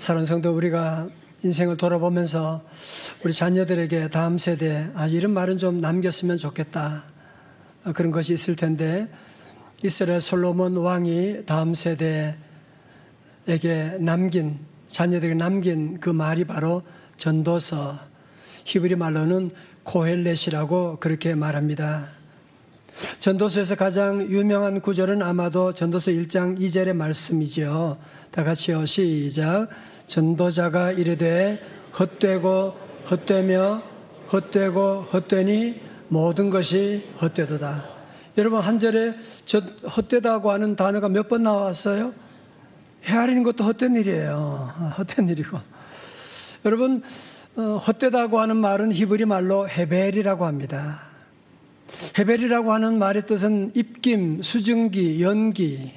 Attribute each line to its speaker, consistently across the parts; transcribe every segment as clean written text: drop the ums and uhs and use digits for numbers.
Speaker 1: 사랑하는 성도, 우리가 인생을 돌아보면서 우리 자녀들에게 다음 세대 이런 말은 좀 남겼으면 좋겠다, 그런 것이 있을 텐데, 이스라엘 솔로몬 왕이 다음 세대에게 자녀들에게 남긴 그 말이 바로 전도서, 히브리 말로는 고헬렛이라고 그렇게 말합니다. 전도서에서 가장 유명한 구절은 아마도 전도서 1장 2절의 말씀이죠. 다 같이요, 시작. 전도자가 이르되 헛되고 헛되며 헛되고 헛되니 모든 것이 헛되도다. 여러분, 한 절에 헛되다고 하는 단어가 몇 번 나왔어요? 헤아리는 것도 헛된 일이에요. 헛된 일이고. 여러분, 헛되다고 하는 말은 히브리 말로 헤벨이라고 합니다. 헤벨이라고 하는 말의 뜻은 입김, 수증기, 연기,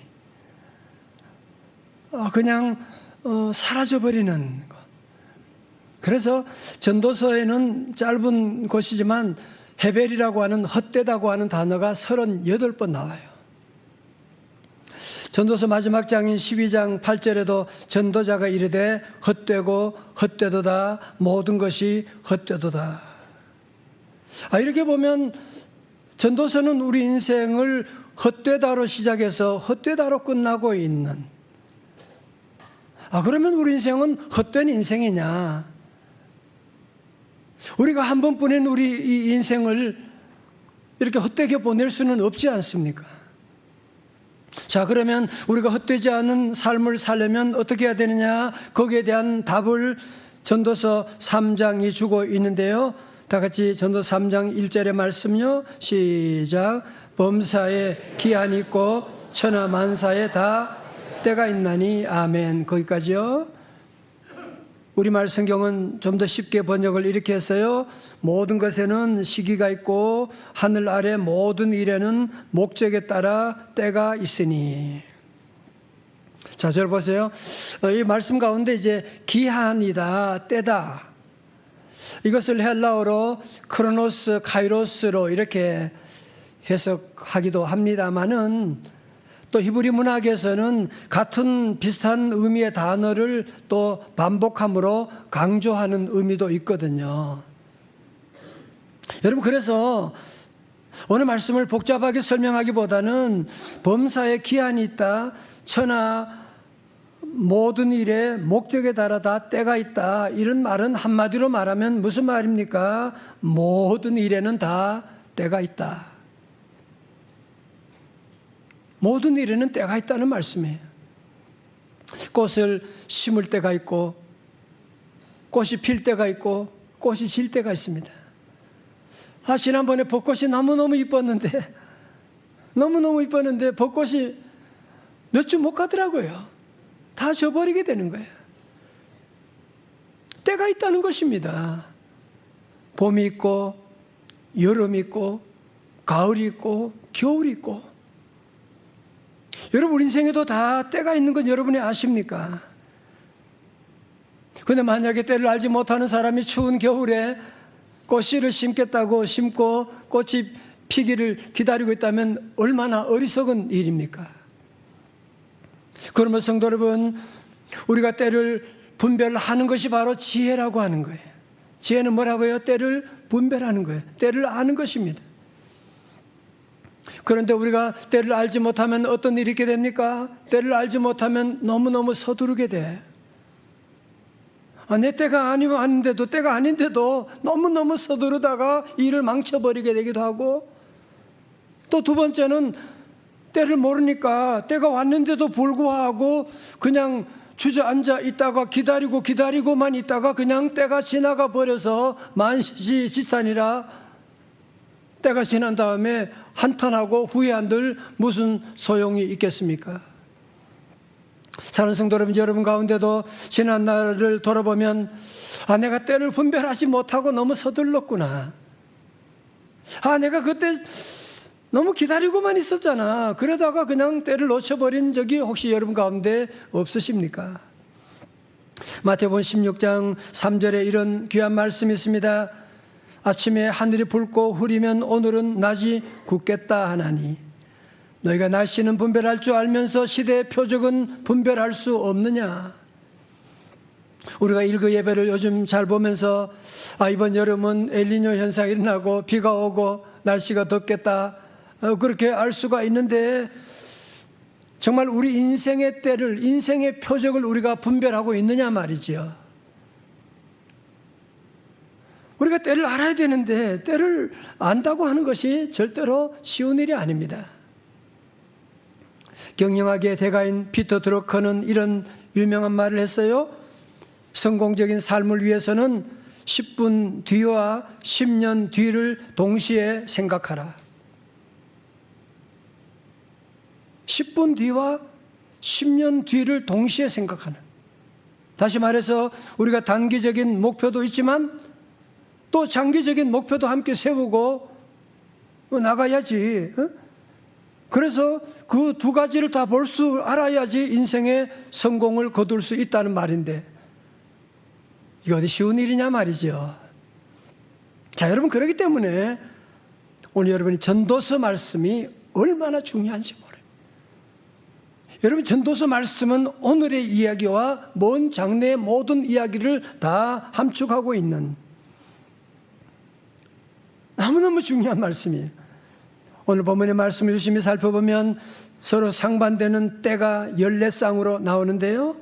Speaker 1: 그냥 사라져버리는 것. 그래서 전도서에는 짧은 곳이지만 헤벨이라고 하는 헛되다고 하는 단어가 38번 나와요. 전도서 마지막 장인 12장 8절에도 전도자가 이르되 헛되고 헛되도다, 모든 것이 헛되도다. 이렇게 보면 전도서는 우리 인생을 헛되다로 시작해서 헛되다로 끝나고 있는, 그러면 우리 인생은 헛된 인생이냐? 우리가 한 번뿐인 우리 이 인생을 이렇게 헛되게 보낼 수는 없지 않습니까? 자, 그러면 우리가 헛되지 않은 삶을 살려면 어떻게 해야 되느냐? 거기에 대한 답을 전도서 3장이 주고 있는데요. 다 같이 전도서 3장 1절의 말씀요. 시작. 범사에 기한이 있고 천하 만사에 다 때가 있나니. 아멘. 거기까지요. 우리말 성경은 좀 더 쉽게 번역을 이렇게 했어요. 모든 것에는 시기가 있고 하늘 아래 모든 일에는 목적에 따라 때가 있으니. 자, 절 보세요. 이 말씀 가운데 이제 기한이다, 때다, 이것을 헬라어로 크로노스, 카이로스로 이렇게 해석하기도 합니다마는, 또 히브리 문학에서는 같은 비슷한 의미의 단어를 또 반복함으로 강조하는 의미도 있거든요. 여러분, 그래서 오늘 말씀을 복잡하게 설명하기보다는 범사에 기한이 있다, 천하 모든 일에 목적에 따라 다 때가 있다, 이런 말은 한마디로 말하면 무슨 말입니까? 모든 일에는 다 때가 있다. 모든 일에는 때가 있다는 말씀이에요. 꽃을 심을 때가 있고, 꽃이 필 때가 있고, 꽃이 질 때가 있습니다. 지난번에 벚꽃이 너무너무 이뻤는데 벚꽃이 몇 주 못 가더라고요. 다 져버리게 되는 거예요. 때가 있다는 것입니다. 봄이 있고, 여름이 있고, 가을이 있고, 겨울이 있고. 여러분, 우리 인생에도 다 때가 있는 건 여러분이 아십니까? 그런데 만약에 때를 알지 못하는 사람이 추운 겨울에 꽃씨를 심겠다고 심고 꽃이 피기를 기다리고 있다면 얼마나 어리석은 일입니까? 그러면 성도 여러분, 우리가 때를 분별하는 것이 바로 지혜라고 하는 거예요. 지혜는 뭐라고요? 때를 분별하는 거예요. 때를 아는 것입니다. 그런데 우리가 때를 알지 못하면 어떤 일이 있게 됩니까? 때를 알지 못하면 너무너무 서두르게 돼. 내 때가 아닌데도, 때가 아닌데도 너무너무 서두르다가 일을 망쳐버리게 되기도 하고, 또 두 번째는 때를 모르니까 때가 왔는데도 불구하고 그냥 주저앉아 있다가 기다리고만 있다가 그냥 때가 지나가 버려서 만시지탄이라, 때가 지난 다음에 한탄하고 후회한들 무슨 소용이 있겠습니까? 사랑하는 성도 여러분 가운데도 지난 날을 돌아보면 내가 때를 분별하지 못하고 너무 서둘렀구나. 내가 그때 너무 기다리고만 있었잖아. 그러다가 그냥 때를 놓쳐버린 적이 혹시 여러분 가운데 없으십니까? 마태복음 16장 3절에 이런 귀한 말씀이 있습니다. 아침에 하늘이 붉고 흐리면 오늘은 낮이 굳겠다 하나니, 너희가 날씨는 분별할 줄 알면서 시대의 표적은 분별할 수 없느냐? 우리가 일거 예배를 요즘 잘 보면서 이번 여름은 엘니뇨 현상이 일어나고 비가 오고 날씨가 덥겠다 그렇게 알 수가 있는데 정말 우리 인생의 때를, 인생의 표적을 우리가 분별하고 있느냐 말이지요. 우리가 때를 알아야 되는데 때를 안다고 하는 것이 절대로 쉬운 일이 아닙니다. 경영학의 대가인 피터 드러커는 이런 유명한 말을 했어요. 성공적인 삶을 위해서는 10분 뒤와 10년 뒤를 동시에 생각하라. 10분 뒤와 10년 뒤를 동시에 생각하는. 다시 말해서 우리가 단기적인 목표도 있지만 또 장기적인 목표도 함께 세우고 나가야지. 그래서 그 두 가지를 다 볼 수 알아야지 인생의 성공을 거둘 수 있다는 말인데 이거 어디 쉬운 일이냐 말이죠. 자, 여러분, 그렇기 때문에 오늘 여러분이 전도서 말씀이 얼마나 중요한지 모릅니다. 여러분, 전도서 말씀은 오늘의 이야기와 먼 장래의 모든 이야기를 다 함축하고 있는 너무너무 중요한 말씀이에요. 오늘 본문의 말씀을 유심히 살펴보면 서로 상반되는 때가 14쌍으로 나오는데요.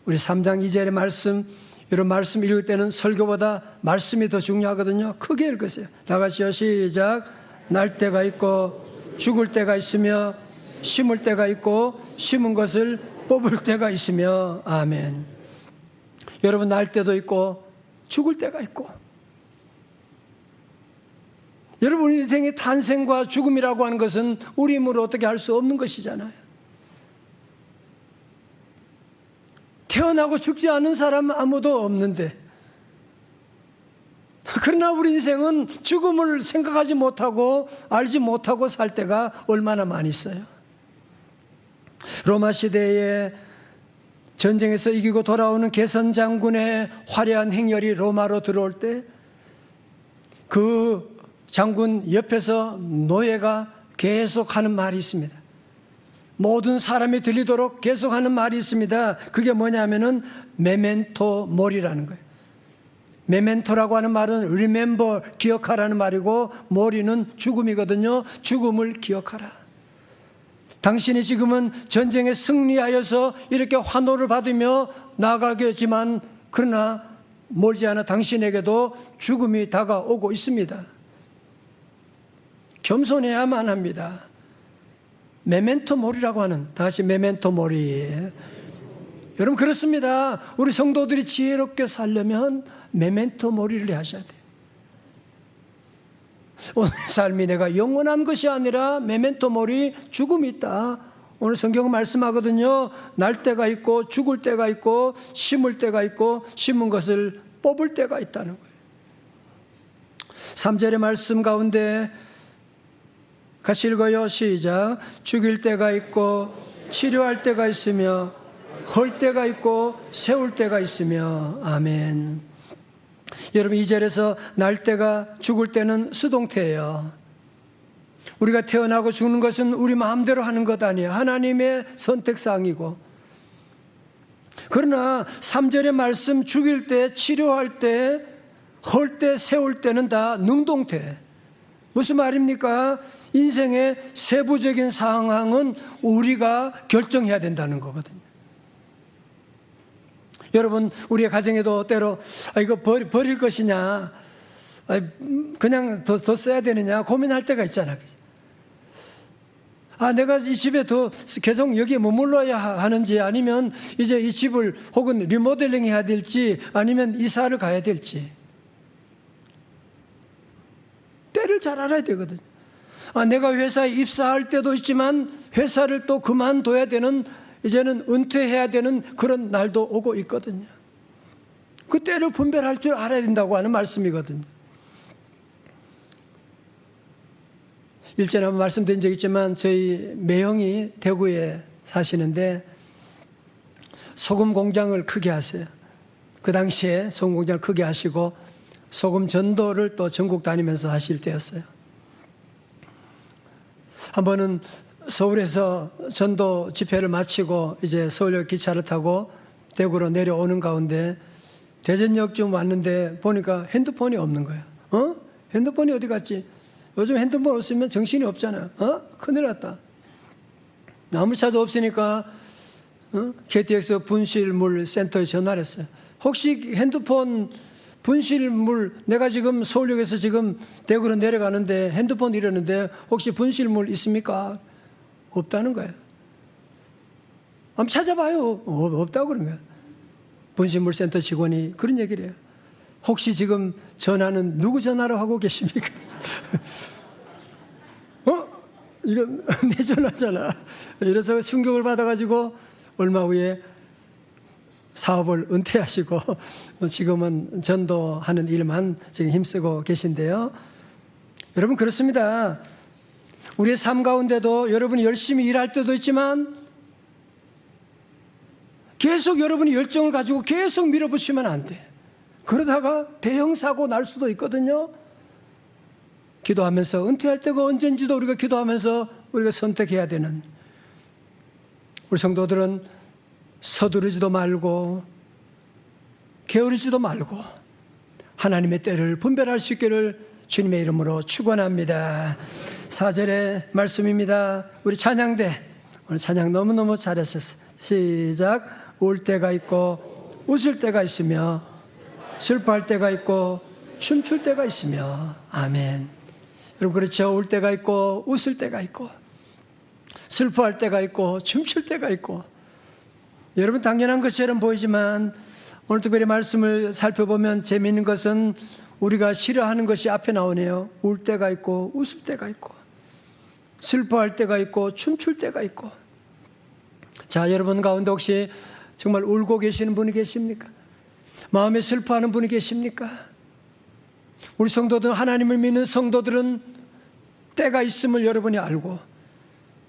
Speaker 1: 우리 3장 2절의 말씀, 이런 말씀 읽을 때는 설교보다 말씀이 더 중요하거든요. 크게 읽으세요. 다 같이요. 시작. 날 때가 있고 죽을 때가 있으며 심을 때가 있고 심은 것을 뽑을 때가 있으며. 아멘. 여러분, 날 때도 있고 죽을 때가 있고, 여러분, 우리 인생의 탄생과 죽음이라고 하는 것은 우리 힘으로 어떻게 할 수 없는 것이잖아요. 태어나고 죽지 않은 사람은 아무도 없는데, 그러나 우리 인생은 죽음을 생각하지 못하고 알지 못하고 살 때가 얼마나 많이 있어요. 로마 시대에 전쟁에서 이기고 돌아오는 개선 장군의 화려한 행렬이 로마로 들어올 때 그 장군 옆에서 노예가 계속 하는 말이 있습니다. 모든 사람이 들리도록 계속 하는 말이 있습니다. 그게 뭐냐면은 메멘토 모리라는 거예요. 메멘토라고 하는 말은 remember, 기억하라는 말이고, 모리는 죽음이거든요. 죽음을 기억하라. 당신이 지금은 전쟁에 승리하여서 이렇게 환호를 받으며 나아가겠지만, 그러나 멀지 않아 당신에게도 죽음이 다가오고 있습니다. 겸손해야만 합니다. 메멘토 모리라고 하는, 다시 메멘토 모리. 여러분, 그렇습니다. 우리 성도들이 지혜롭게 살려면 메멘토 모리를 하셔야 돼요. 오늘 삶이 내가 영원한 것이 아니라 메멘토 모리, 죽음이 있다. 오늘 성경은 말씀하거든요. 날 때가 있고 죽을 때가 있고 심을 때가 있고 심은 것을 뽑을 때가 있다는 거예요. 3절의 말씀 가운데 같이 읽어요. 시작. 죽일 때가 있고 치료할 때가 있으며 헐 때가 있고 세울 때가 있으며. 아멘. 여러분, 2절에서 날 때가 죽을 때는 수동태예요. 우리가 태어나고 죽는 것은 우리 마음대로 하는 것 아니에요. 하나님의 선택사항이고. 그러나 3절의 말씀, 죽일 때, 치료할 때, 헐 때, 세울 때는 다 능동태. 무슨 말입니까? 인생의 세부적인 상황은 우리가 결정해야 된다는 거거든요. 여러분, 우리의 가정에도 때로 이거 버릴 것이냐, 그냥 더 써야 되느냐 고민할 때가 있잖아. 내가 이 집에 더 계속 여기에 머물러야 하는지, 아니면 이제 이 집을 혹은 리모델링 해야 될지, 아니면 이사를 가야 될지. 때를 잘 알아야 되거든요. 내가 회사에 입사할 때도 있지만 회사를 또 그만둬야 되는, 이제는 은퇴해야 되는 그런 날도 오고 있거든요. 그 때를 분별할 줄 알아야 된다고 하는 말씀이거든요. 일전에 한번 말씀드린 적 있지만 저희 매형이 대구에 사시는데 소금 공장을 크게 하세요. 그 당시에 소금 공장을 크게 하시고 소금 전도를 또 전국 다니면서 하실 때였어요. 한 번은 서울에서 전도 집회를 마치고 이제 서울역 기차를 타고 대구로 내려오는 가운데 대전역쯤 왔는데 보니까 핸드폰이 없는 거야. 핸드폰이 어디 갔지? 요즘 핸드폰 없으면 정신이 없잖아. 큰일 났다. 아무 차도 없으니까 KTX 분실물 센터에 전화를 했어요. 혹시 핸드폰 분실물, 내가 지금 서울역에서 지금 대구로 내려가는데 핸드폰 잃었는데 혹시 분실물 있습니까? 없다는 거예요. 한번 찾아봐요. 없다고 그런 거야. 분실물 센터 직원이 그런 얘기를 해요. 혹시 지금 전화는 누구 전화로 하고 계십니까? 이건 내 전화잖아. 이래서 충격을 받아가지고 얼마 후에 사업을 은퇴하시고 지금은 전도하는 일만 지금 힘쓰고 계신데요. 여러분 그렇습니다. 우리의 삶 가운데도 여러분이 열심히 일할 때도 있지만 계속 여러분이 열정을 가지고 계속 밀어붙이면 안 돼. 그러다가 대형 사고 날 수도 있거든요. 기도하면서 은퇴할 때가 언젠지도 우리가 기도하면서 우리가 선택해야 되는, 우리 성도들은 서두르지도 말고 게으르지도 말고 하나님의 때를 분별할 수 있기를 주님의 이름으로 축원합니다. 4절의 말씀입니다. 우리 찬양대 오늘 찬양 너무너무 잘했었어요. 시작. 울 때가 있고 웃을 때가 있으며 슬퍼할 때가 있고 춤출 때가 있으며. 아멘. 여러분 그렇죠. 울 때가 있고 웃을 때가 있고 슬퍼할 때가 있고 춤출 때가 있고. 여러분 당연한 것처럼 보이지만 오늘 특별히 말씀을 살펴보면 재미있는 것은 우리가 싫어하는 것이 앞에 나오네요. 울 때가 있고 웃을 때가 있고 슬퍼할 때가 있고 춤출 때가 있고. 자, 여러분 가운데 혹시 정말 울고 계시는 분이 계십니까? 마음에 슬퍼하는 분이 계십니까? 우리 성도들, 하나님을 믿는 성도들은 때가 있음을 여러분이 알고,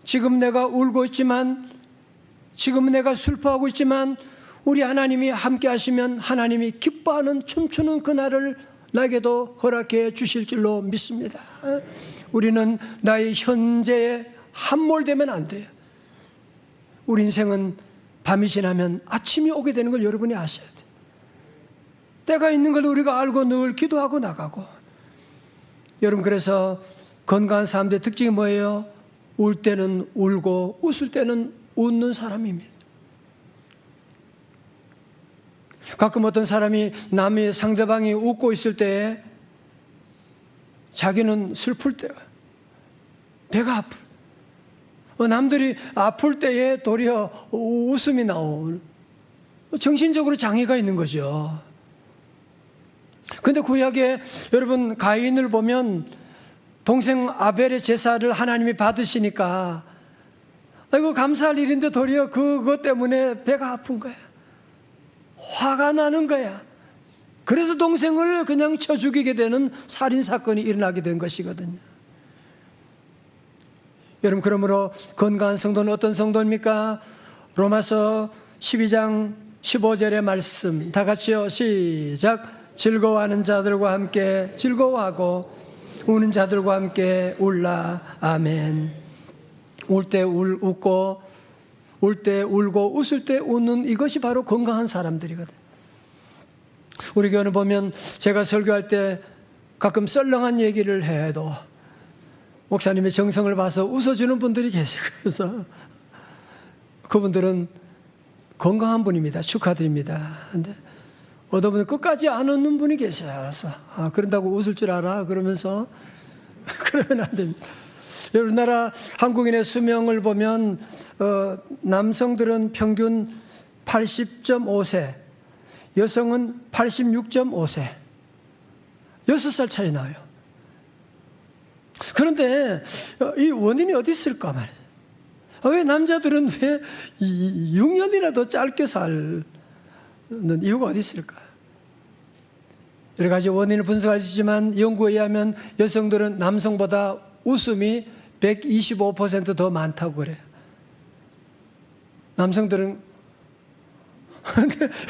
Speaker 1: 지금 내가 울고 있지만, 지금 내가 슬퍼하고 있지만 우리 하나님이 함께 하시면 하나님이 기뻐하는 춤추는 그날을 나에게도 허락해 주실 줄로 믿습니다. 우리는 나의 현재에 함몰되면 안 돼요. 우리 인생은 밤이 지나면 아침이 오게 되는 걸 여러분이 아셔야 돼요. 때가 있는 걸 우리가 알고 늘 기도하고 나가고. 여러분 그래서 건강한 사람들의 특징이 뭐예요? 울 때는 울고 웃을 때는 웃는 사람입니다. 가끔 어떤 사람이 남의 상대방이 웃고 있을 때 자기는 슬플 때가, 배가 아플, 남들이 아플 때에 도리어 웃음이 나오는, 정신적으로 장애가 있는 거죠. 그런데 구약에 여러분 가인을 보면 동생 아벨의 제사를 하나님이 받으시니까 아이고 감사할 일인데 도리어 그것 때문에 배가 아픈 거야. 화가 나는 거야. 그래서 동생을 그냥 쳐 죽이게 되는 살인사건이 일어나게 된 것이거든요. 여러분 그러므로 건강한 성도는 어떤 성도입니까? 로마서 12장 15절의 말씀 다 같이요. 시작. 즐거워하는 자들과 함께 즐거워하고 우는 자들과 함께 울라. 아멘. 울 때 웃고 울 때 울고 웃을 때 웃는 이것이 바로 건강한 사람들이거든. 우리 교회는 보면 제가 설교할 때 가끔 썰렁한 얘기를 해도 목사님의 정성을 봐서 웃어주는 분들이 계시고, 그래서 그분들은 건강한 분입니다. 축하드립니다. 근데 어떤 분은 끝까지 안 웃는 분이 계셔요. 그래서 그런다고 웃을 줄 알아? 그러면서 그러면 안 됩니다. 우리나라 한국인의 수명을 보면 남성들은 평균 80.5세, 여성은 86.5세, 6살 차이 나요. 그런데 이 원인이 어디 있을까 말이죠. 왜 남자들은 왜 6년이나 더 짧게 살는 이유가 어디 있을까? 여러 가지 원인을 분석할 수 있지만 연구에 의하면 여성들은 남성보다 웃음이 125% 더 많다고 그래요. 남성들은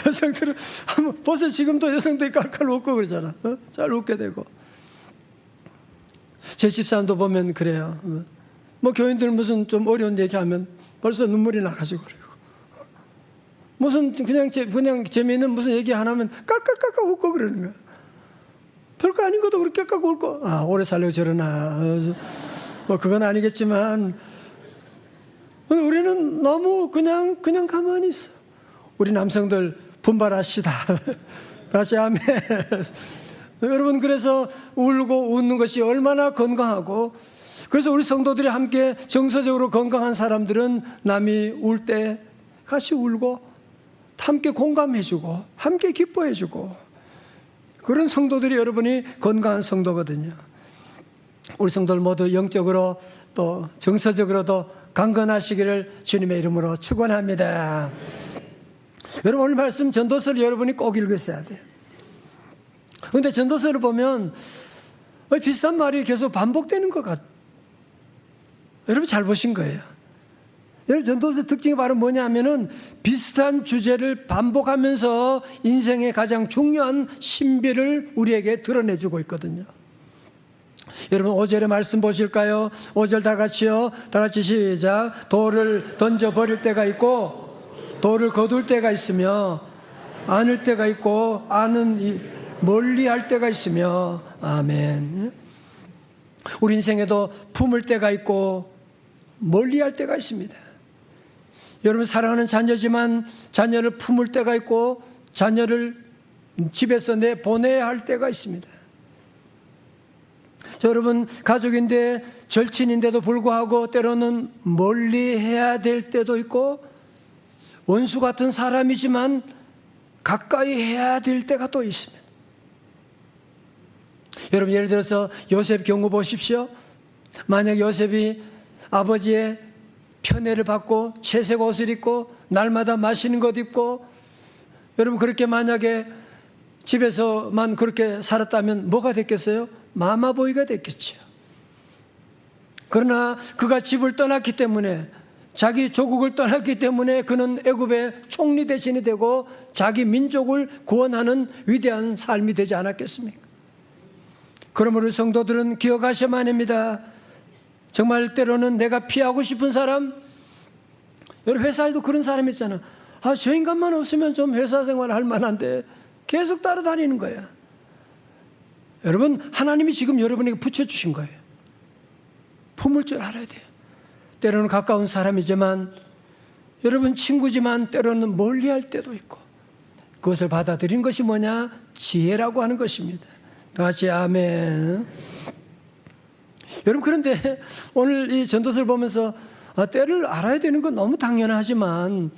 Speaker 1: 여성들은 벌써 지금도 여성들이 깔깔 웃고 그러잖아. 잘 웃게 되고. 제 집사람도 보면 그래요. 뭐 교인들 무슨 좀 어려운 얘기하면 벌써 눈물이 나가지고 그래요. 무슨 그냥 재미있는 무슨 얘기 하나 하면 깔깔깔깔 웃고 그러는 거야. 별거 아닌 것도 그렇게 깔깔 웃고, 아, 오래 살려고 저러나. 뭐 그건 아니겠지만 우리는 너무 그냥 가만히 있어. 우리 남성들 분발하시다. 다시 아멘. 여러분, 그래서 울고 웃는 것이 얼마나 건강하고, 그래서 우리 성도들이 함께 정서적으로 건강한 사람들은 남이 울 때 같이 울고 함께 공감해주고 함께 기뻐해주고, 그런 성도들이 여러분이 건강한 성도거든요. 우리 성도들 모두 영적으로 또 정서적으로도 강건하시기를 주님의 이름으로 축원합니다. 여러분, 오늘 말씀 전도서를 여러분이 꼭 읽으셔야 돼요. 그런데 전도서를 보면 비슷한 말이 계속 반복되는 것 같아요. 여러분 잘 보신 거예요. 여러분, 전도서 특징이 바로 뭐냐면은 비슷한 주제를 반복하면서 인생의 가장 중요한 신비를 우리에게 드러내주고 있거든요. 여러분, 5절의 말씀 보실까요? 5절 다 같이요. 다 같이 시작. 돌을 던져버릴 때가 있고 돌을 거둘 때가 있으며 안을 때가 있고 멀리 할 때가 있으며. 아멘. 우리 인생에도 품을 때가 있고 멀리 할 때가 있습니다. 여러분, 사랑하는 자녀지만 자녀를 품을 때가 있고 자녀를 집에서 내보내야 할 때가 있습니다. 여러분, 가족인데 절친인데도 불구하고 때로는 멀리 해야 될 때도 있고, 원수 같은 사람이지만 가까이 해야 될 때가 또 있습니다. 여러분, 예를 들어서 요셉 경우 보십시오. 만약 요셉이 아버지의 편애를 받고 채색 옷을 입고 날마다 맛있는 것 입고, 여러분, 그렇게 만약에 집에서만 그렇게 살았다면 뭐가 됐겠어요? 마마보이가 됐겠죠. 그러나 그가 집을 떠났기 때문에, 자기 조국을 떠났기 때문에 그는 애굽의 총리 대신이 되고 자기 민족을 구원하는 위대한 삶이 되지 않았겠습니까? 그러므로 성도들은 기억하셔야만 합니다. 정말 때로는 내가 피하고 싶은 사람, 여러분, 회사에도 그런 사람 있잖아. 아, 저 인간만 없으면 좀 회사 생활 할 만한데 계속 따라다니는 거야. 여러분, 하나님이 지금 여러분에게 붙여주신 거예요. 품을 줄 알아야 돼요. 때로는 가까운 사람이지만, 여러분 친구지만 때로는 멀리 할 때도 있고, 그것을 받아들인 것이 뭐냐? 지혜라고 하는 것입니다. 다 같이 아멘. 여러분, 그런데 오늘 이 전도서를 보면서 때를 알아야 되는 건 너무 당연하지만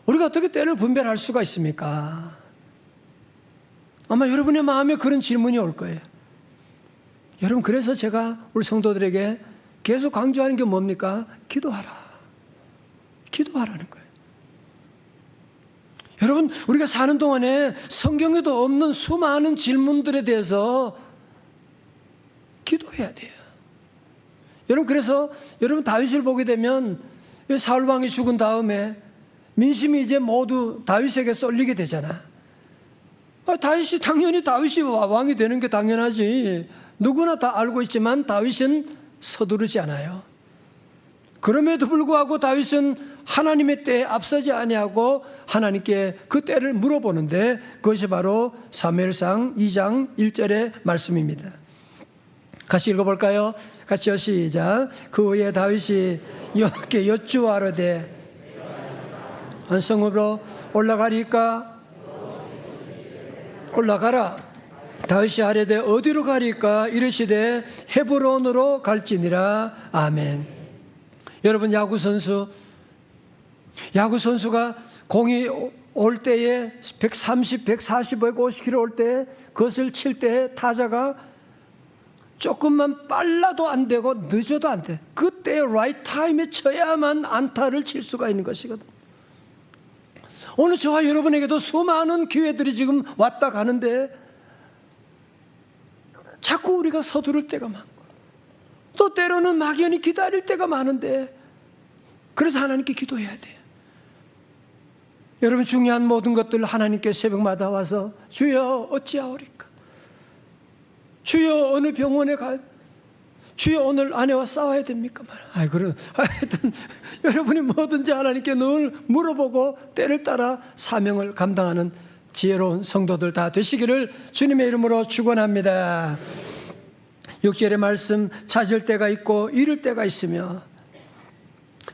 Speaker 1: 우리가 어떻게 때를 분별할 수가 있습니까? 아마 여러분의 마음에 그런 질문이 올 거예요. 여러분, 그래서 제가 우리 성도들에게 계속 강조하는 게 뭡니까? 기도하라. 기도하라는 거예요. 여러분, 우리가 사는 동안에 성경에도 없는 수많은 질문들에 대해서 기도해야 돼요. 여러분, 그래서 여러분 다윗을 보게 되면 사울 왕이 죽은 다음에 민심이 이제 모두 다윗에게 쏠리게 되잖아. 당연히 다윗이 왕이 되는 게 당연하지. 누구나 다 알고 있지만 다윗은 서두르지 않아요. 그럼에도 불구하고 다윗은 하나님의 때에 앞서지 아니하고 하나님께 그 때를 물어보는데, 그것이 바로 사무엘상 2장 1절의 말씀입니다. 같이 읽어볼까요? 같이요, 시작. 그 후에 다윗이 여호와께 여쭈아르되 성읍으로 올라가리까? 올라가라. 다윗이 아뢰되 어디로 가리까? 이르시되 헤브론으로 갈지니라. 아멘. 여러분, 야구 선수가 공이 올 때에 130, 140, 150km 올 때 그것을 칠 때 타자가 조금만 빨라도 안 되고 늦어도 안 돼. 그때 라이트 타임에 쳐야만 안타를 칠 수가 있는 것이거든. 오늘 저와 여러분에게도 수많은 기회들이 지금 왔다 가는데 자꾸 우리가 서두를 때가 많고, 또 때로는 막연히 기다릴 때가 많은데, 그래서 하나님께 기도해야 돼요. 여러분, 중요한 모든 것들을 하나님께 새벽마다 와서 주여 어찌하오리까? 주여 어느 병원에 가? 주여 오늘 아내와 싸워야 됩니까? 하여튼 여러분이 뭐든지 하나님께 늘 물어보고 때를 따라 사명을 감당하는 지혜로운 성도들 다 되시기를 주님의 이름으로 축원합니다. 6절의 말씀, 찾을 때가 있고 잃을 때가 있으며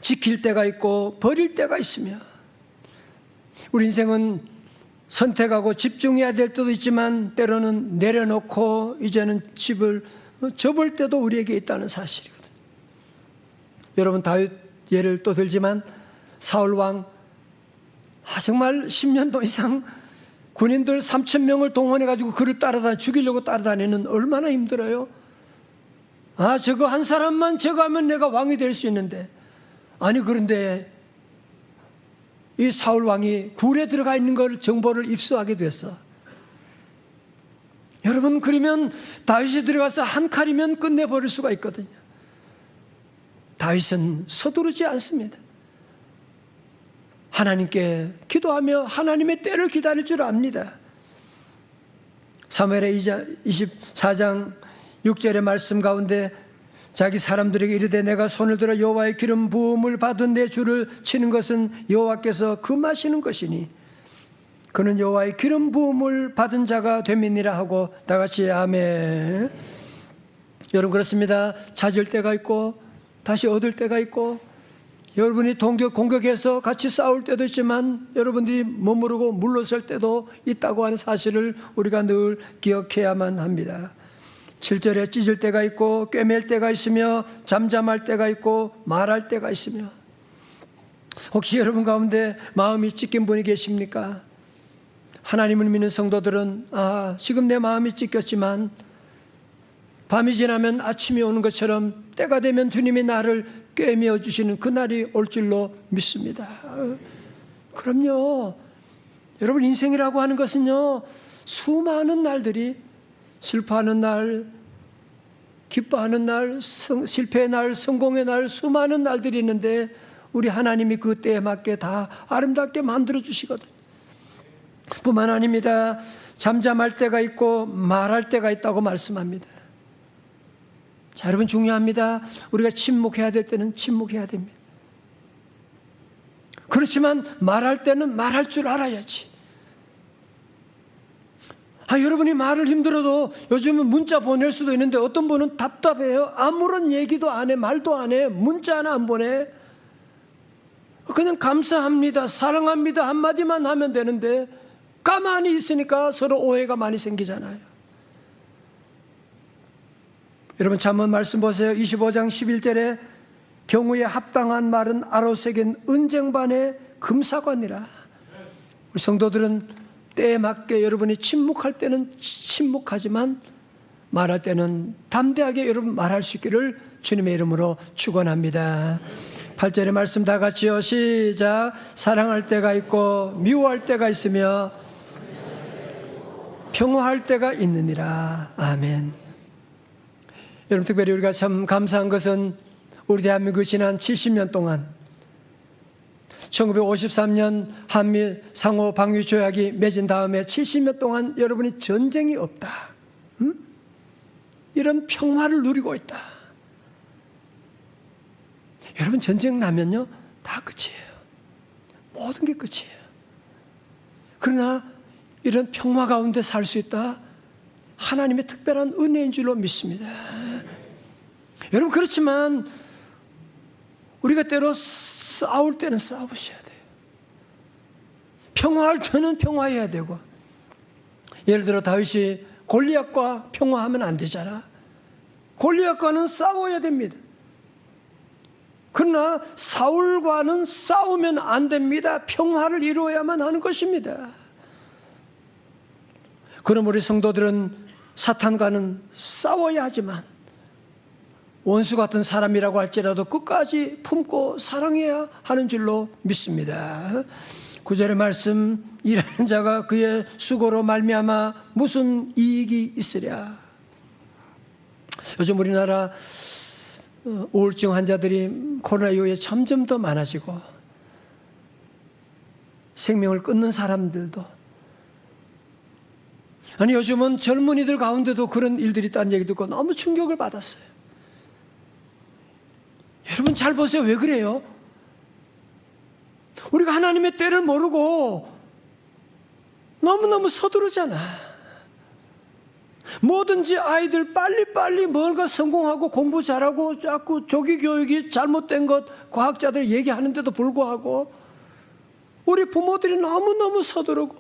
Speaker 1: 지킬 때가 있고 버릴 때가 있으며, 우리 인생은 선택하고 집중해야 될 때도 있지만 때로는 내려놓고 이제는 집을 접을 때도 우리에게 있다는 사실이거든요. 여러분, 다윗 예를 또 들지만 사울 왕 정말 10년도 이상 군인들 3,000명을 동원해가지고 그를 죽이려고 따라다니는, 얼마나 힘들어요. 저거 한 사람만 제거하면 내가 왕이 될 수 있는데, 아니 그런데 이 사울 왕이 굴에 들어가 있는 걸 정보를 입수하게 됐어. 여러분, 그러면 다윗이 들어가서 한 칼이면 끝내버릴 수가 있거든요. 다윗은 서두르지 않습니다. 하나님께 기도하며 하나님의 때를 기다릴 줄 압니다. 사무엘의 24장 6절의 말씀 가운데 자기 사람들에게 이르되 내가 손을 들어 여호와의 기름 부음을 받은 내 주를 치는 것은 여호와께서 금하시는 것이니 그는 여호와의 기름 부음을 받은 자가 됨이니라 하고 다 같이 아멘. 여러분, 그렇습니다. 찾을 때가 있고 다시 얻을 때가 있고, 여러분이 공격해서 같이 싸울 때도 있지만 여러분들이 머무르고 물러설 때도 있다고 하는 사실을 우리가 늘 기억해야만 합니다. 7절에 찢을 때가 있고 꿰맬 때가 있으며 잠잠할 때가 있고 말할 때가 있으며, 혹시 여러분 가운데 마음이 찢긴 분이 계십니까? 하나님을 믿는 성도들은 지금 내 마음이 찢겼지만 밤이 지나면 아침이 오는 것처럼 때가 되면 주님이 나를 꿰매어 주시는 그날이 올 줄로 믿습니다. 그럼요. 여러분, 인생이라고 하는 것은요, 수많은 날들이, 슬퍼하는 날, 기뻐하는 날, 실패의 날, 성공의 날, 수많은 날들이 있는데 우리 하나님이 그 때에 맞게 다 아름답게 만들어 주시거든요. 뿐만 아닙니다. 잠잠할 때가 있고 말할 때가 있다고 말씀합니다. 자, 여러분, 중요합니다. 우리가 침묵해야 될 때는 침묵해야 됩니다. 그렇지만 말할 때는 말할 줄 알아야지. 여러분이 말을 힘들어도 요즘은 문자 보낼 수도 있는데 어떤 분은 답답해요. 아무런 얘기도 안 해, 말도 안 해, 문자 하나 안 보내. 그냥 감사합니다, 사랑합니다 한마디만 하면 되는데 가만히 있으니까 서로 오해가 많이 생기잖아요. 여러분, 잠언 말씀 보세요. 25장 11절에 경우에 합당한 말은 아로새긴 은쟁반의 금사관이라. 우리 성도들은 때에 맞게 여러분이 침묵할 때는 침묵하지만 말할 때는 담대하게 여러분 말할 수 있기를 주님의 이름으로 축원합니다. 8절의 말씀 다 같이요. 시작. 사랑할 때가 있고 미워할 때가 있으며 평화할 때가 있느니라. 아멘. 여러분, 특별히 우리가 참 감사한 것은 우리 대한민국 지난 70년 동안 1953년 한미 상호 방위 조약이 맺은 다음에 70년 동안 여러분이 전쟁이 없다, 이런 평화를 누리고 있다. 여러분, 전쟁 나면요 다 끝이에요. 모든 게 끝이에요. 그러나 이런 평화 가운데 살 수 있다, 하나님의 특별한 은혜인 줄로 믿습니다. 여러분, 그렇지만 우리가 때로 싸울 때는 싸우셔야 돼요. 평화할 때는 평화해야 되고. 예를 들어 다윗이 골리앗과 평화하면 안 되잖아. 골리앗과는 싸워야 됩니다. 그러나 사울과는 싸우면 안 됩니다. 평화를 이루어야만 하는 것입니다. 그럼 우리 성도들은 사탄과는 싸워야 하지만 원수 같은 사람이라고 할지라도 끝까지 품고 사랑해야 하는 줄로 믿습니다. 9절의 말씀, 일하는 자가 그의 수고로 말미암아 무슨 이익이 있으랴. 요즘 우리나라 우울증 환자들이 코로나 이후에 점점 더 많아지고 생명을 끊는 사람들도, 요즘은 젊은이들 가운데도 그런 일들이 있다는 얘기 듣고 너무 충격을 받았어요. 여러분 잘 보세요. 왜 그래요? 우리가 하나님의 때를 모르고 너무너무 서두르잖아. 뭐든지 아이들 빨리빨리 뭔가 성공하고 공부 잘하고 자꾸 조기 교육이 잘못된 것 과학자들 얘기하는데도 불구하고 우리 부모들이 너무너무 서두르고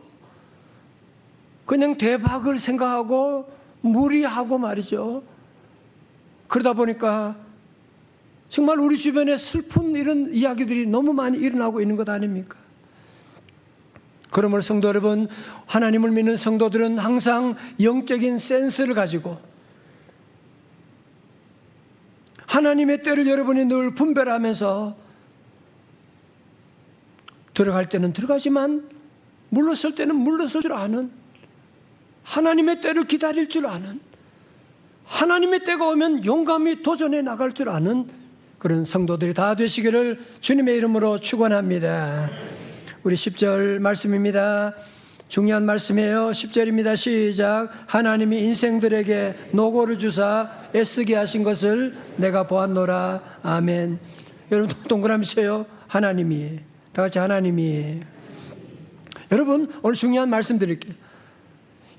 Speaker 1: 그냥 대박을 생각하고 무리하고 말이죠. 그러다 보니까 정말 우리 주변에 슬픈 이런 이야기들이 너무 많이 일어나고 있는 것 아닙니까? 그러므로 성도 여러분, 하나님을 믿는 성도들은 항상 영적인 센스를 가지고 하나님의 때를 여러분이 늘 분별하면서 들어갈 때는 들어가지만 물러설 때는 물러설 줄 아는, 하나님의 때를 기다릴 줄 아는, 하나님의 때가 오면 용감히 도전해 나갈 줄 아는 그런 성도들이 다 되시기를 주님의 이름으로 축원합니다. 우리 10절 말씀입니다. 중요한 말씀이에요. 10절입니다. 시작. 하나님이 인생들에게 노고를 주사 애쓰게 하신 것을 내가 보았노라. 아멘. 여러분 동그라미 쳐요. 하나님이. 다 같이 하나님이. 여러분 오늘 중요한 말씀 드릴게요.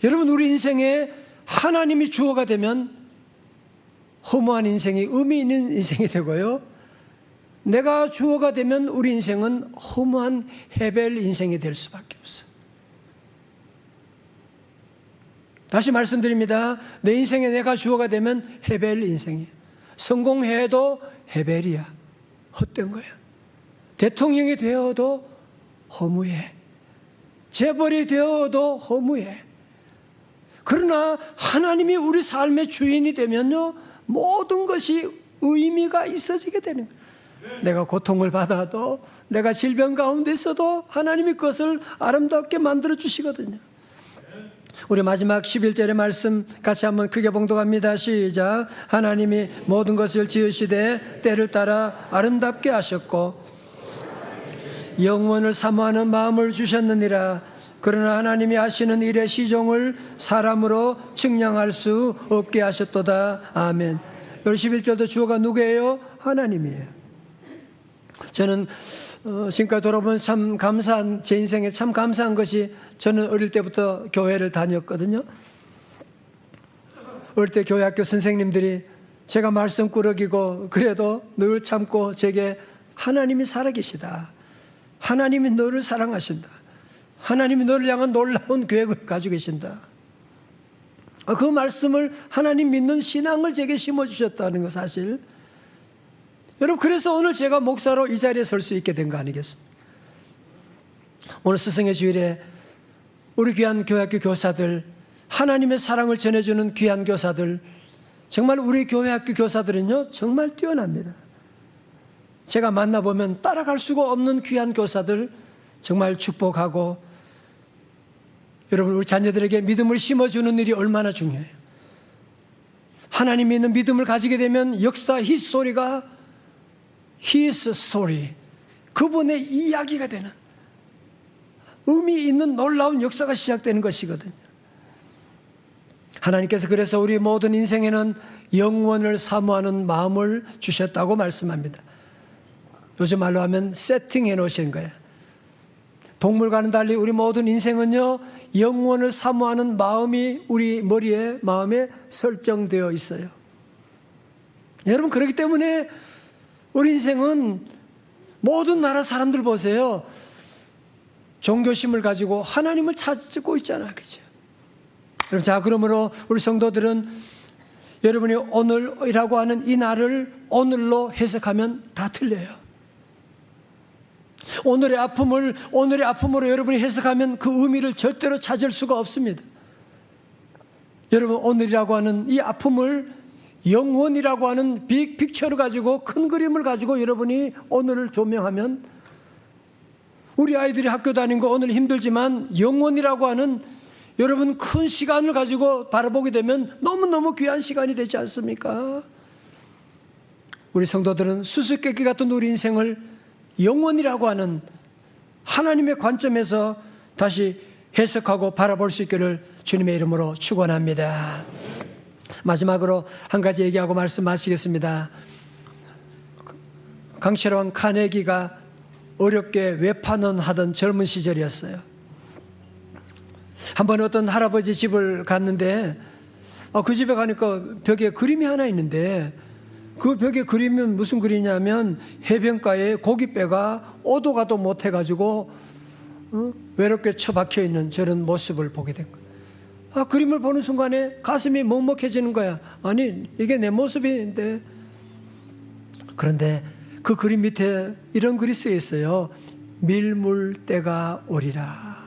Speaker 1: 여러분 우리 인생에 하나님이 주어가 되면 허무한 인생이 의미 있는 인생이 되고요. 내가 주어가 되면 우리 인생은 허무한 헤벨 인생이 될 수밖에 없어. 다시 말씀드립니다. 내 인생에 내가 주어가 되면 헤벨 인생이에요. 성공해도 헤벨이야. 헛된 거야. 대통령이 되어도 허무해. 재벌이 되어도 허무해. 그러나 하나님이 우리 삶의 주인이 되면요, 모든 것이 의미가 있어지게 되는 거예요. 내가 고통을 받아도, 내가 질병 가운데 있어도 하나님이 그것을 아름답게 만들어 주시거든요. 우리 마지막 11절의 말씀 같이 한번 크게 봉독합니다. 시작. 하나님이 모든 것을 지으시되 때를 따라 아름답게 하셨고 영원을 사모하는 마음을 주셨느니라. 그러나 하나님이 하시는 일의 시종을 사람으로 측량할 수 없게 하셨도다. 아멘. 11절도 주어가 누구예요? 하나님이에요. 저는 지금까지 돌아보면 참 감사한, 제 인생에 참 감사한 것이, 저는 어릴 때부터 교회를 다녔거든요. 어릴 때 교회 학교 선생님들이 제가 말씀 꾸러기고 그래도 늘 참고 제게 하나님이 살아계시다, 하나님이 너를 사랑하신다, 하나님이 너를 향한 놀라운 계획을 가지고 계신다, 그 말씀을, 하나님 믿는 신앙을 제게 심어주셨다는 거 사실. 여러분, 그래서 오늘 제가 목사로 이 자리에 설 수 있게 된 거 아니겠습니까? 오늘 스승의 주일에 우리 귀한 교회학교 교사들, 하나님의 사랑을 전해주는 귀한 교사들, 정말 우리 교회학교 교사들은요 정말 뛰어납니다. 제가 만나보면 따라갈 수가 없는 귀한 교사들 정말 축복하고, 여러분 우리 자녀들에게 믿음을 심어주는 일이 얼마나 중요해요. 하나님 믿는 믿음을 가지게 되면 역사 히스토리가 His story, 그분의 이야기가 되는 의미 있는 놀라운 역사가 시작되는 것이거든요. 하나님께서 그래서 우리 모든 인생에는 영원을 사모하는 마음을 주셨다고 말씀합니다. 요즘 말로 하면 세팅해 놓으신 거예요. 동물과는 달리 우리 모든 인생은요 영원을 사모하는 마음이 우리 머리에, 마음에 설정되어 있어요. 여러분, 그렇기 때문에 우리 인생은, 모든 나라 사람들 보세요, 종교심을 가지고 하나님을 찾고 있잖아요. 그죠? 여러분, 자, 그러므로 우리 성도들은 여러분이 오늘이라고 하는 이 날을 오늘로 해석하면 다 틀려요. 오늘의 아픔으로 여러분이 해석하면 그 의미를 절대로 찾을 수가 없습니다. 여러분, 오늘이라고 하는 이 아픔을 영원이라고 하는 빅 픽처를 가지고, 큰 그림을 가지고 여러분이 오늘을 조명하면, 우리 아이들이 학교 다니는 거 오늘 힘들지만 영원이라고 하는 여러분 큰 시간을 가지고 바라보게 되면 너무너무 귀한 시간이 되지 않습니까? 우리 성도들은 수수께끼 같은 우리 인생을 영원이라고 하는 하나님의 관점에서 다시 해석하고 바라볼 수 있기를 주님의 이름으로 축원합니다. 마지막으로 한 가지 얘기하고 말씀 마치겠습니다. 강철왕 카네기가 어렵게 외판원하던 젊은 시절이었어요. 한번 어떤 할아버지 집을 갔는데 그 집에 가니까 벽에 그림이 하나 있는데 그 벽에 그림은 무슨 그림이냐면 해변가에 고깃배가 오도 가도 못해가지고 외롭게 처박혀 있는 저런 모습을 보게 된 거예요. 그림을 보는 순간에 가슴이 먹먹해지는 거야. 아니 이게 내 모습인데. 그런데 그 그림 밑에 이런 글이 쓰여 있어요. 밀물 때가 오리라.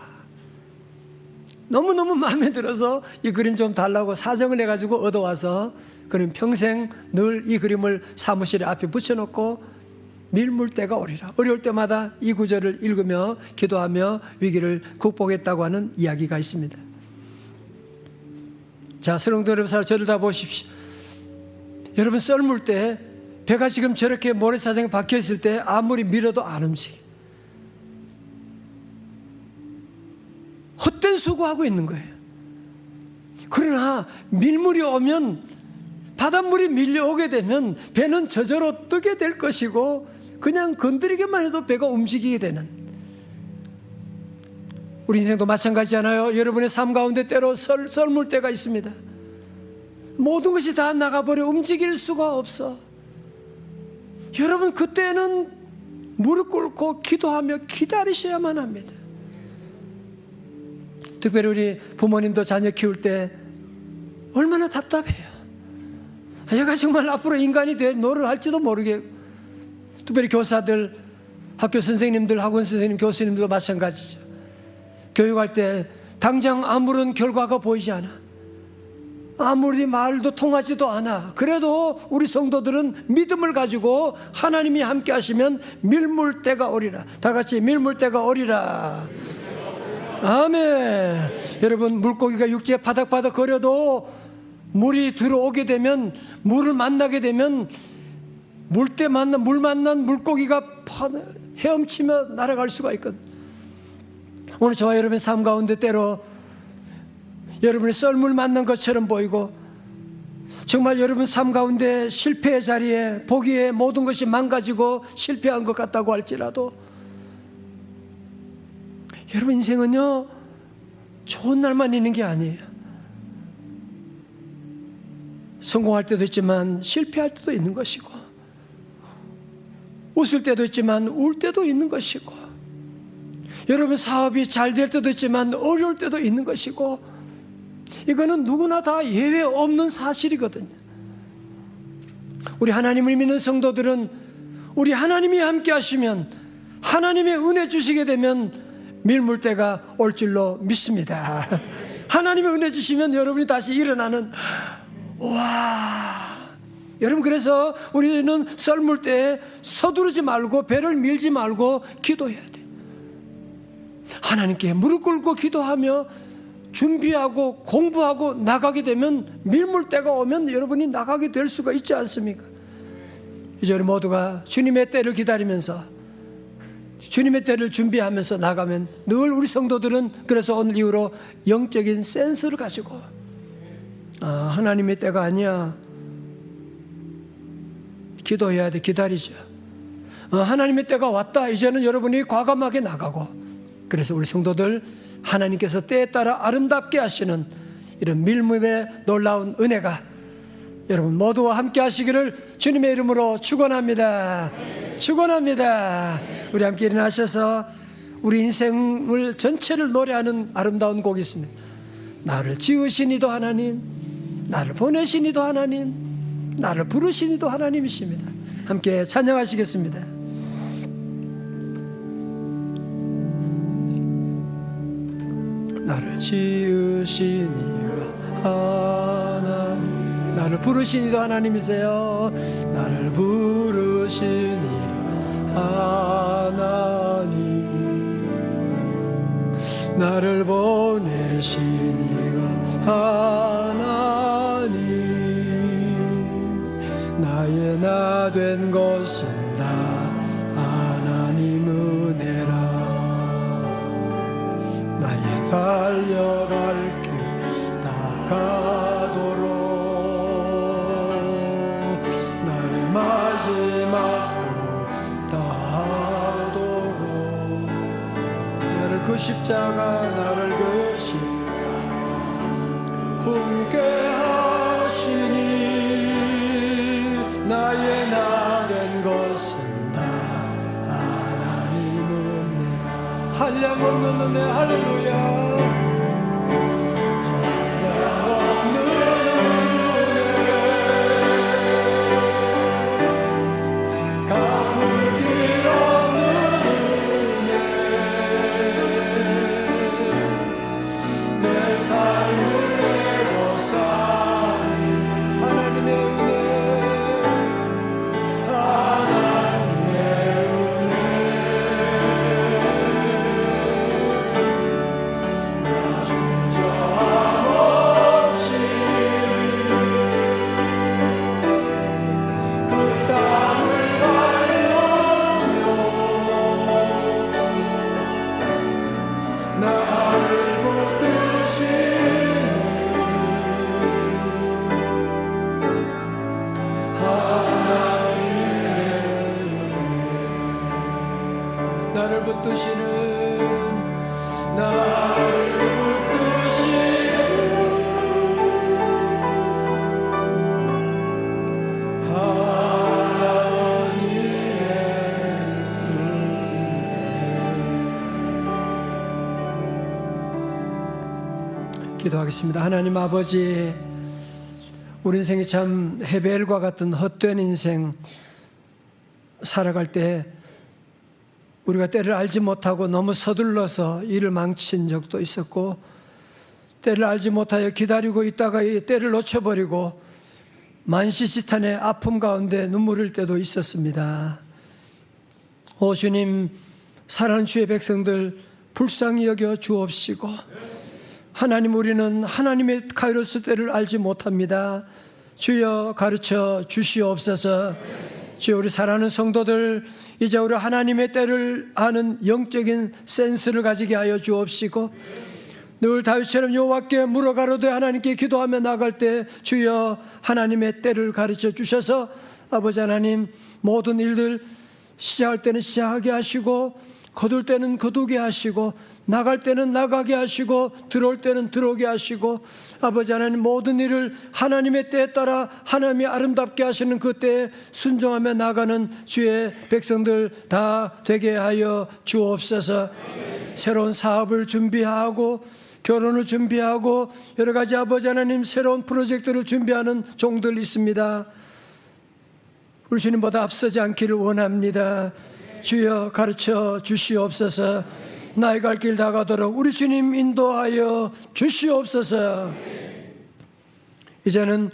Speaker 1: 너무너무 마음에 들어서 이 그림 좀 달라고 사정을 해가지고 얻어와서 그는 평생 늘 이 그림을 사무실에 앞에 붙여놓고 밀물 때가 오리라. 어려울 때마다 이 구절을 읽으며 기도하며 위기를 극복했다고 하는 이야기가 있습니다. 자, 성도 여러분, 저를 다 보십시오. 여러분 썰물 때 배가 지금 저렇게 모래사장에 박혀 있을 때 아무리 밀어도 안 움직여. 헛된 수고하고 있는 거예요. 그러나 밀물이 오면, 바닷물이 밀려오게 되면 배는 저절로 뜨게 될 것이고 그냥 건드리기만 해도 배가 움직이게 되는, 우리 인생도 마찬가지잖아요. 여러분의 삶 가운데 때로 썰물 때가 있습니다. 모든 것이 다 나가버려 움직일 수가 없어. 여러분 그때는 무릎 꿇고 기도하며 기다리셔야만 합니다. 특별히 우리 부모님도 자녀 키울 때 얼마나 답답해요. 얘가 정말 앞으로 인간이 될 노를 할지도 모르게. 특별히 교사들, 학교 선생님들, 학원 선생님, 교수님들도 마찬가지죠. 교육할 때 당장 아무런 결과가 보이지 않아. 아무리 말도 통하지도 않아. 그래도 우리 성도들은 믿음을 가지고 하나님이 함께 하시면 밀물 때가 오리라. 다 같이 밀물 때가 오리라. 아멘. 여러분 물고기가 육지에 바닥바닥 거려도 물이 들어오게 되면, 물을 만나게 되면 물 만난 물고기가 헤엄치며 날아갈 수가 있거든. 오늘 저와 여러분의 삶 가운데 때로 여러분이 썰물 만난 것처럼 보이고 정말 여러분 삶 가운데 실패의 자리에 보기에 모든 것이 망가지고 실패한 것 같다고 할지라도 여러분 인생은요 좋은 날만 있는 게 아니에요. 성공할 때도 있지만 실패할 때도 있는 것이고, 웃을 때도 있지만 울 때도 있는 것이고, 여러분 사업이 잘 될 때도 있지만 어려울 때도 있는 것이고, 이거는 누구나 다 예외 없는 사실이거든요. 우리 하나님을 믿는 성도들은 우리 하나님이 함께 하시면, 하나님의 은혜 주시게 되면 밀물때가 올 줄로 믿습니다. 하나님의 은혜 주시면 여러분이 다시 일어나는, 와, 여러분 그래서 우리는 썰물 때 서두르지 말고 배를 밀지 말고 기도해야 돼요. 하나님께 무릎 꿇고 기도하며 준비하고 공부하고 나가게 되면 밀물 때가 오면 여러분이 나가게 될 수가 있지 않습니까? 이제 우리 모두가 주님의 때를 기다리면서 주님의 때를 준비하면서 나가면 늘 우리 성도들은 그래서 오늘 이후로 영적인 센스를 가지고 하나님의 때가 아니야. 기도해야 돼. 기다리자. 하나님의 때가 왔다. 이제는 여러분이 과감하게 나가고, 그래서 우리 성도들 하나님께서 때에 따라 아름답게 하시는 이런 밀물의 놀라운 은혜가 여러분 모두와 함께 하시기를 주님의 이름으로 축원합니다. 축원합니다. 우리 함께 일어나셔서 우리 인생을 전체를 노래하는 아름다운 곡이 있습니다. 나를 지으신 이도 하나님, 나를 보내신 이도 하나님, 나를 부르신 이도 하나님이십니다. 함께 찬양하시겠습니다. 나를 지으신 이가 하나님, 나를 부르신 이도 하나님이세요. 나를 부르신 이가 하나님, 나를 보내신 이가 하나님, 나의 나 된 것은 다 하나님 은혜라. 나의 달려갈 길 나가도록 나의 마지막 십자가 나를 것이 품게 하시니 나의 나 된 것은 다 하나님 은혜. 한량없는 은혜. 할렐루야. 한량없는 은혜. 갚을 길 없는 은혜. 내 삶을 내고 사니 하나님의 은혜. 하나님의 은혜. 나 순서함 없이 그 땅을 밟으며 나를 붙드시는 하나님의 은혜. 나를 붙드시는 기도하겠습니다. 하나님 아버지, 우리 인생이 참 헤벨과 같은 헛된 인생 살아갈 때 우리가 때를 알지 못하고 너무 서둘러서 일을 망친 적도 있었고, 때를 알지 못하여 기다리고 있다가 이 때를 놓쳐버리고 만시지탄의 아픔 가운데 눈물 흘릴 때도 있었습니다. 오 주님, 사랑하는 주의 백성들 불쌍히 여겨 주옵시고, 하나님, 우리는 하나님의 카이로스 때를 알지 못합니다. 주여 가르쳐 주시옵소서. 주여, 우리 사랑하는 성도들 이제 우리 하나님의 때를 아는 영적인 센스를 가지게 하여 주옵시고, 늘 다윗처럼 여호와께 물어가로되 하나님께 기도하며 나갈 때 주여 하나님의 때를 가르쳐 주셔서 아버지 하나님, 모든 일들 시작할 때는 시작하게 하시고, 거둘 때는 거두게 하시고, 나갈 때는 나가게 하시고, 들어올 때는 들어오게 하시고, 아버지 하나님, 모든 일을 하나님의 때에 따라 하나님이 아름답게 하시는 그 때에 순종하며 나가는 주의 백성들 다 되게 하여 주옵소서. 새로운 사업을 준비하고 결혼을 준비하고 여러 가지 아버지 하나님 새로운 프로젝트를 준비하는 종들 있습니다. 우리 주님보다 앞서지 않기를 원합니다. 주여 가르쳐 주시옵소서. 나의 갈 길 다 가도록 우리 주님 인도하여 주시옵소서. 이제는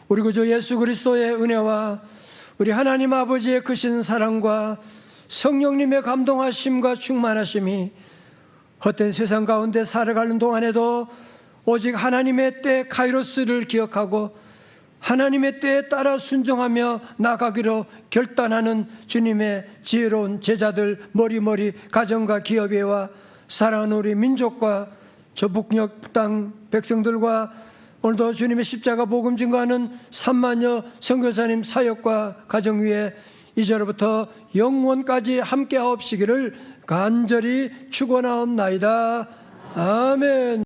Speaker 1: 우리 구주 예수 그리스도의 은혜와 우리 하나님 아버지의 크신 사랑과 성령님의 감동하심과 충만하심이 헛된 세상 가운데 살아가는 동안에도 오직 하나님의 때 카이로스를 기억하고 하나님의 때에 따라 순종하며 나가기로 결단하는 주님의 지혜로운 제자들 머리머리 가정과 기업회와 사랑하는 우리 민족과 저 북녘 땅 백성들과 오늘도 주님의 십자가 복음 증거하는 3만여 선교사님 사역과 가정 위에 이제로부터 영원까지 함께하옵시기를 간절히 축원하옵나이다. 아멘.